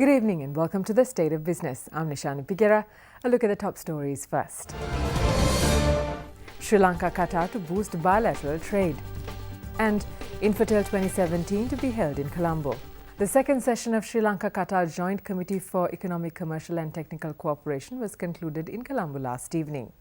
Good evening and welcome to the State of Business. I'm Nishani Pigera. A look at the top stories first. Sri Lanka Qatar to boost bilateral trade. And Infotel 2017 to be held in Colombo. The second session of Sri Lanka Qatar Joint Committee for Economic, Commercial and Technical Cooperation was concluded in Colombo last evening.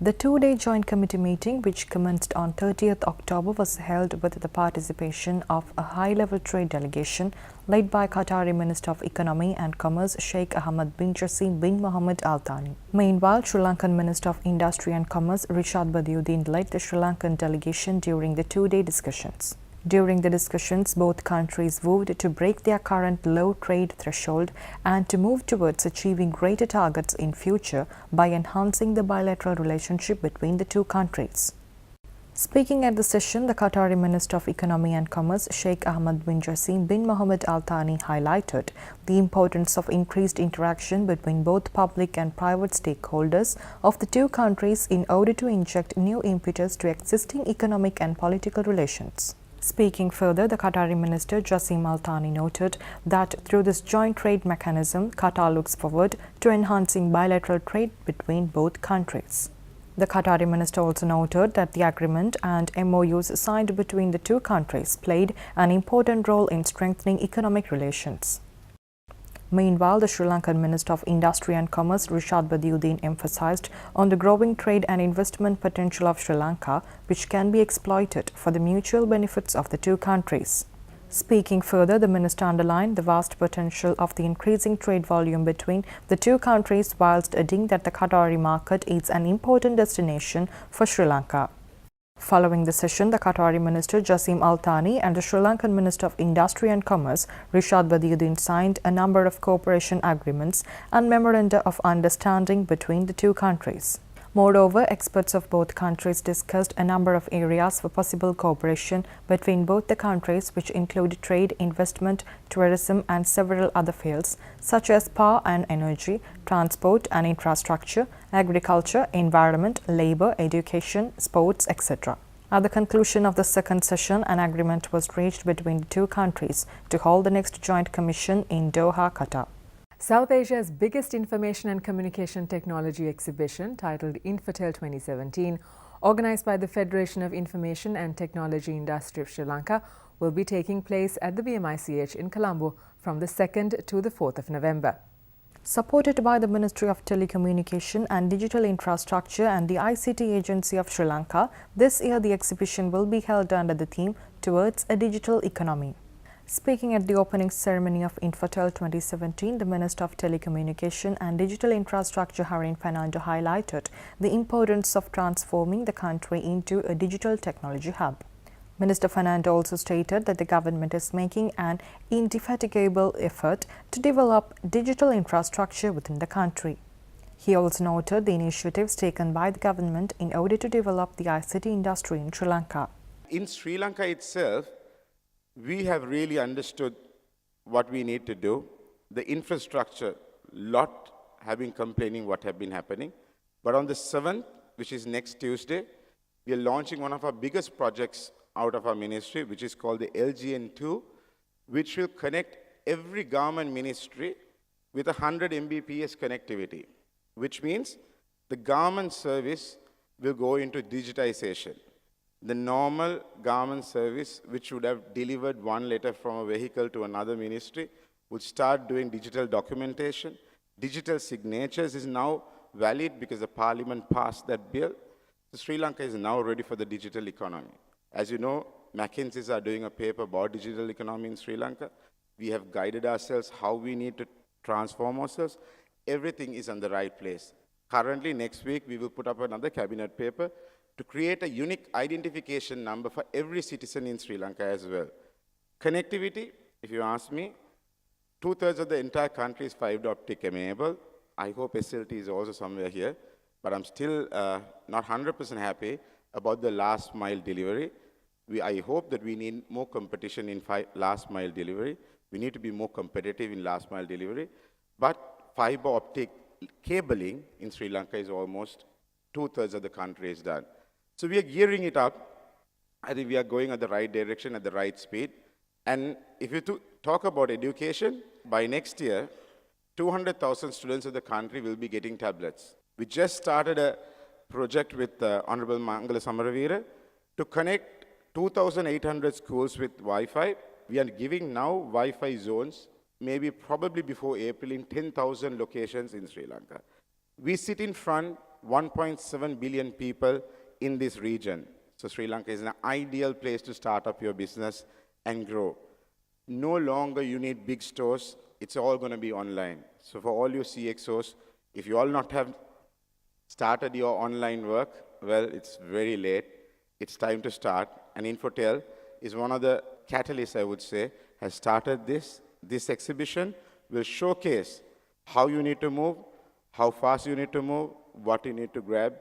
The two-day joint committee meeting, which commenced on 30th October, was held with the participation of a high-level trade delegation led by Qatari Minister of Economy and Commerce Sheikh Ahmed bin Jassim bin Mohammed Al Thani. Meanwhile, Sri Lankan Minister of Industry and Commerce Rishad Badiuddin led the Sri Lankan delegation during the two-day discussions. During the discussions, both countries vowed to break their current low trade threshold and to move towards achieving greater targets in future by enhancing the bilateral relationship between the two countries. Speaking at the session, the Qatari Minister of Economy and Commerce Sheikh Ahmed bin Jassim bin Mohammed Al Thani highlighted the importance of increased interaction between both public and private stakeholders of the two countries in order to inject new impetus to existing economic and political relations. Speaking further, the Qatari Minister Jassim Al Thani noted that through this joint trade mechanism, Qatar looks forward to enhancing bilateral trade between both countries. The Qatari Minister also noted that the agreement and MOUs signed between the two countries played an important role in strengthening economic relations. Meanwhile, the Sri Lankan Minister of Industry and Commerce Rishad Badiuddin emphasized on the growing trade and investment potential of Sri Lanka, which can be exploited for the mutual benefits of the two countries. Speaking further, the minister underlined the vast potential of the increasing trade volume between the two countries, whilst adding that the Qatari market is an important destination for Sri Lanka. Following the session, the Qatari Minister Jassim Al Thani and the Sri Lankan Minister of Industry and Commerce Rishad Badiuddin signed a number of cooperation agreements and memoranda of understanding between the two countries. Moreover, experts of both countries discussed a number of areas for possible cooperation between both the countries, which include trade, investment, tourism and several other fields such as power and energy, transport and infrastructure, agriculture, environment, labor, education, sports, etc. At the conclusion of the second session, an agreement was reached between the two countries to hold the next joint commission in Doha, Qatar. South Asia's biggest information and communication technology exhibition, titled Infotel 2017, organized by the Federation of Information and Technology Industry of Sri Lanka, will be taking place at the BMICH in Colombo from the 2nd to the 4th of November. Supported by the Ministry of Telecommunication and Digital Infrastructure and the ICT Agency of Sri Lanka, this year the exhibition will be held under the theme Towards a Digital Economy. Speaking at the opening ceremony of Infotel 2017, the Minister of Telecommunication and Digital Infrastructure Harin Fernando highlighted the importance of transforming the country into a digital technology hub. Minister Fernando also stated that the government is making an indefatigable effort to develop digital infrastructure within the country. He also noted the initiatives taken by the government in order to develop the ICT industry in Sri Lanka. In Sri Lanka itself, we have really understood what we need to do. The infrastructure, lot have been complaining what have been happening. But on the 7th, which is next Tuesday, we are launching one of our biggest projects out of our ministry, which is called the LGN2, which will connect every government ministry with 100 Mbps connectivity, which means the government service will go into digitization. The normal government service, which would have delivered one letter from a vehicle to another ministry, would start doing digital documentation. Digital signatures is now valid because the parliament passed that bill. So Sri Lanka is now ready for the digital economy. As you know, McKinsey's are doing a paper about digital economy in Sri Lanka. We have guided ourselves how we need to transform ourselves. Everything is on the right place. Currently, next week, we will put up another cabinet paper to create a unique identification number for every citizen in Sri Lanka as well. Connectivity, if you ask me, 2/3 of the entire country is fiber optic enabled. I hope SLT is also somewhere here, but I'm still not 100% happy about the last mile delivery. I hope that we need more competition in last mile delivery. We need to be more competitive in last mile delivery. But fiber optic cabling in Sri Lanka is almost 2/3 of the country is done. So we are gearing it up. I think we are going at the right direction, at the right speed. And if you talk about education, by next year, 200,000 students of the country will be getting tablets. We just started a project with Honorable Mangala Samaravira to connect 2,800 schools with Wi-Fi. We are giving now Wi-Fi zones, maybe probably before April, in 10,000 locations in Sri Lanka. We sit in front 1.7 billion people in this region. So Sri Lanka is an ideal place to start up your business and grow. No longer you need big stores. It's all going to be online. So for all you CXOs, if you all not have started your online work, well, it's very late. It's time to start. And Infotel is one of the catalysts, I would say, has started this. This exhibition will showcase how you need to move, how fast you need to move, what you need to grab.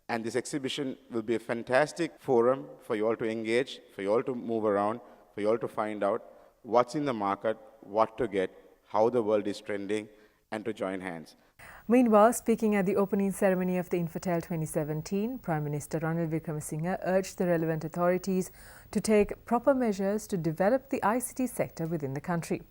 And this exhibition will be a fantastic forum for you all to engage, for you all to move around, for you all to find out what's in the market, what to get, how the world is trending, and to join hands. Meanwhile, speaking at the opening ceremony of the Infotel 2017, Prime Minister Ranil Wickremesinghe urged the relevant authorities to take proper measures to develop the ICT sector within the country.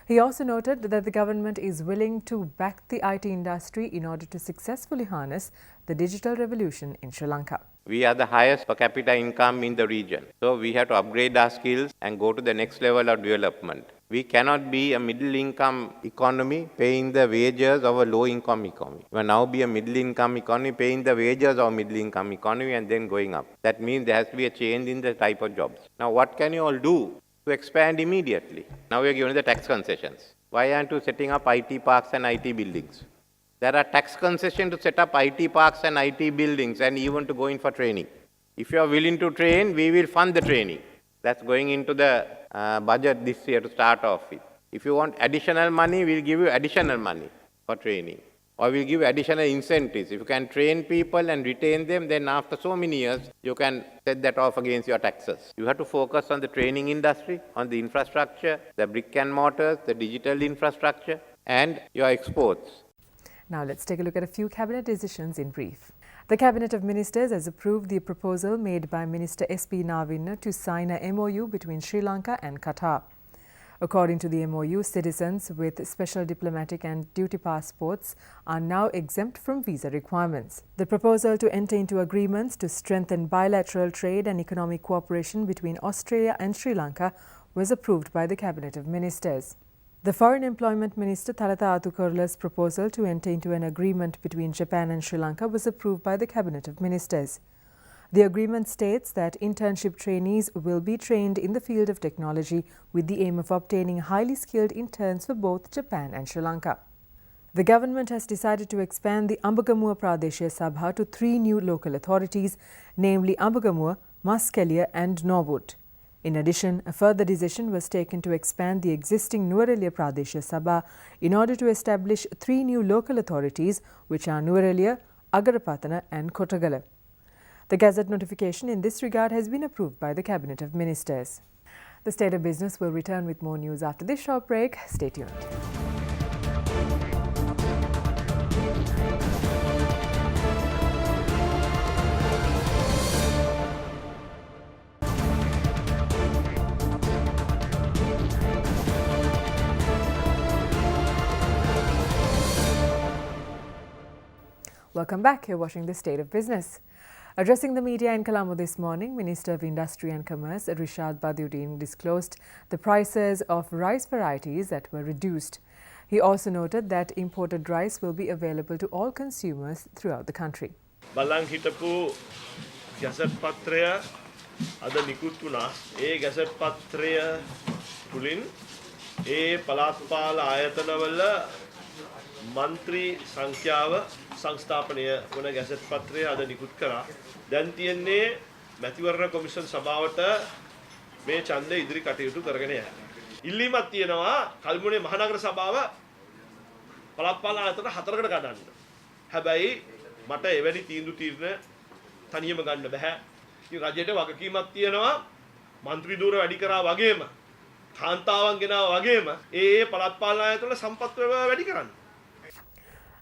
He also noted that the government is willing to back the IT industry in order to successfully harness the digital revolution in Sri Lanka. We are the highest per capita income in the region. So we have to upgrade our skills and go to the next level of development. We cannot be a middle income economy paying the wages of a low income economy. We will now be a middle income economy paying the wages of a middle income economy and then going up. That means there has to be a change in the type of jobs. Now what can you all do to expand immediately? Now we are given the tax concessions. Why aren't you setting up IT parks and IT buildings? There are tax concessions to set up IT parks and IT buildings and even to go in for training. If you are willing to train, we will fund the training. That's going into the budget this year to start off with. If you want additional money, we'll give you additional money for training. Or we'll give you additional incentives. If you can train people and retain them, then after so many years, you can set that off against your taxes. You have to focus on the training industry, on the infrastructure, the brick and mortars, the digital infrastructure, and your exports. Now let's take a look at a few cabinet decisions in brief. The Cabinet of Ministers has approved the proposal made by Minister S.P. Navinna to sign a MOU between Sri Lanka and Qatar. According to the MOU, citizens with special diplomatic and duty passports are now exempt from visa requirements. The proposal to enter into agreements to strengthen bilateral trade and economic cooperation between Australia and Sri Lanka was approved by the Cabinet of Ministers. The Foreign Employment Minister Thalatha Athukorala's proposal to enter into an agreement between Japan and Sri Lanka was approved by the Cabinet of Ministers. The agreement states that internship trainees will be trained in the field of technology with the aim of obtaining highly skilled interns for both Japan and Sri Lanka. The government has decided to expand the Ambagamuwa Pradeshiya Sabha to 3 new local authorities, namely Ambagamuwa, Maskeliya and Norwood. In addition, a further decision was taken to expand the existing Nuwara Eliya Pradeshiya Sabha in order to establish 3 new local authorities, which are Nuwara Eliya, Agarapathana and Kotagala. The Gazette notification in this regard has been approved by the Cabinet of Ministers. The State of Business will return with more news after this short break. Stay tuned. Welcome back. You're watching The State of Business. Addressing the media in Colombo this morning, Minister of Industry and Commerce Rishad Badiuddin disclosed the prices of rice varieties that were reduced. He also noted that imported rice will be available to all consumers throughout the country. බලන් හිටපු gazette පත්‍රය අද නිකුත් වුණා. ඒ gazette පත්‍රය තුලින් ඒ පළාත් පාල ආයතනවල මන්ත්‍රී සංඛ්‍යාව සංස්ථාපනය වන ගැසට් පත්‍රය අද නිකුත් කරා. දැන් තියෙන්නේ මැතිවරණ කොමිෂන් සභාවට මේ ඡන්දය ඉදිරි කටයුතු කරගෙන යන්න. ඉල්ලීමක් තියෙනවා කල්මුනේ මහනගර සභාව පළාත් පාල ආයතන 4කට කඩන්න. හැබැයි මට එවැනි තීන්දුව తీරන තනියම ගන්න බෑ. ඉතින් රජයට වගකීමක් තියෙනවා മന്ത്രി ධූර වැඩි කරා වගේම කාන්තාවන් ගෙනා වගේම ඒ පළාත් පාලන ආයතන සම්පත් වැඩි කරන්න.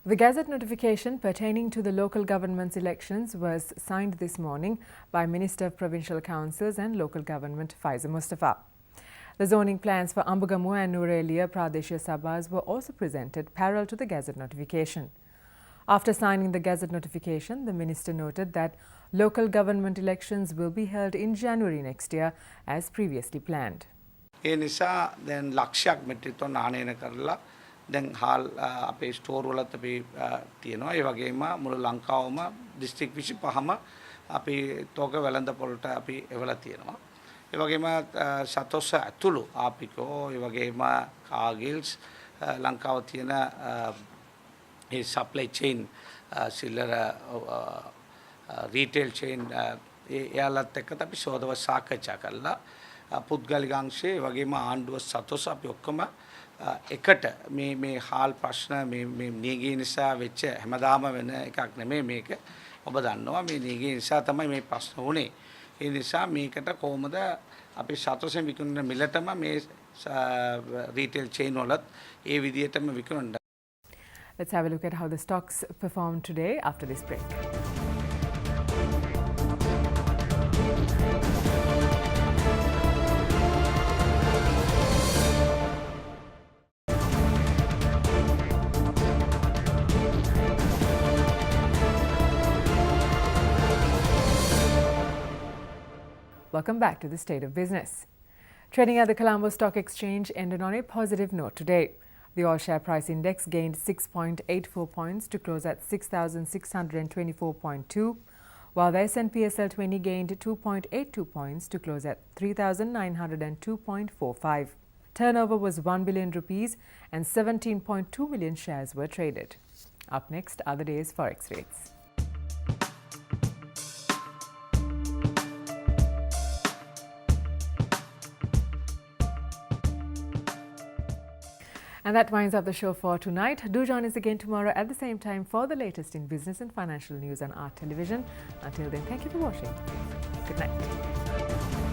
The Gazette notification pertaining to the local government's elections was signed this morning by Minister of Provincial Councils and Local Government Faiza Mustafa. The zoning plans for Ambagamu and Nuwara Pradeshya Sabhas were also presented parallel to the Gazette notification. After signing the Gazette notification, the minister noted that local government elections will be held in January next year as previously planned. ඒ නිසා දැන් ලක්ෂයක් metric ton ආනයන කරලා දැන් හාල් අපේ Store වලත් අපි තියෙනවා. ඒ වගේම මුළු ලංකාවම දිස්ත්‍රික් 25ම අපි තෝක වෙළඳපොළට අපි එවලා තියෙනවා. ඒ වගේම සතොස්ස ඇතුළු ආපිකෝ ඒ වගේම කාගිල්ස් ලංකාව තියෙන ඒ සප්ලයි චේන් සිල්ලර රීටේල් චේන් එයාලත් එක්ක අපි සෝදව සාකච්ඡා කළා. පුද්ගලිකාංශයේ වගේම ආණ්ඩුව සතොස් අපි ඔක්කොම එකට මේ හාල් ප්‍රශ්න මේ නීගී නිසා වෙච්ච හැමදාම වෙන එකක් නෙමෙයි මේක. ඔබ දන්නවා මේ නීගී නිසා තමයි මේ ප්‍රශ්න වුනේ. ඒ නිසා මේකට කොහොමද අපි සතොසෙන් විකුණන මිලටම මේ රීටේල් චේන් වලත් ඒ විදිහටම විකුණන්න. Let's have a look at how the stocks performed today after this break. Welcome back to the State of Business. Trading at the Colombo Stock Exchange ended on a positive note today. The all share price index gained 6.84 points to close at 6,624.2, while the S&P SL20 gained 2.82 points to close at 3,902.45. Turnover was 1 billion rupees and 17.2 million shares were traded. Up next are the day's forex rates. And that winds up the show for tonight. Do join us again tomorrow at the same time for the latest in business and financial news on our television. Until then, thank you for watching. Good night.